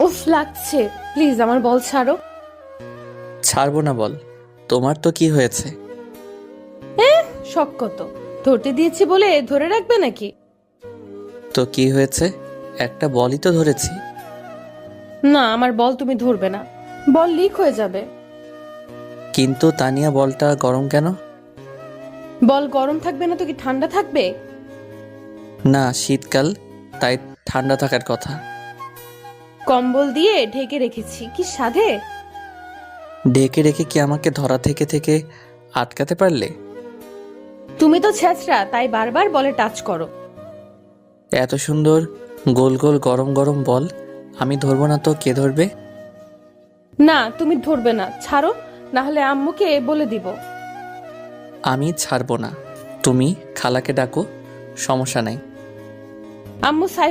উফ লাগছে, প্লিজ আমার বল ছাড়ো। ছাড়বো না বল, তোমার তো কি হয়েছে? শখ কত, ধরতে দিয়েছি বলে ধরে রাখবে নাকি? তো কি হয়েছে? একটা বলই তো ধরেছি। না, আমার বল তুমি ধরবে না, বল লিক হয়ে যাবে। কিন্তু তানিয়া বলটা গরম কেন? বল গরম থাকবে না তো কি ঠান্ডা থাকবে? না শীতকাল, তাই ঠান্ডা থাকার কথা। কম্বল দিয়ে ঢেকে রেখেছি, কি সাধে? ঢেকে রেখে কি আমাকে ধরা থেকে থেকে আটকাতে পারলে? তুমি তো ছেঁচড়া, তাই বারবার বলে টাচ করো। এত সুন্দর গোল গোল গরম গরম বল আমি ধরবো না তো কে ধরবে? না তুমি ধরবে না, ছাড়ো, না হলে আম্মুকে বলে দিব। আমি ছাড়বো না, তুমি খালাকে ডাকো, সমস্যা নাই। আম্মু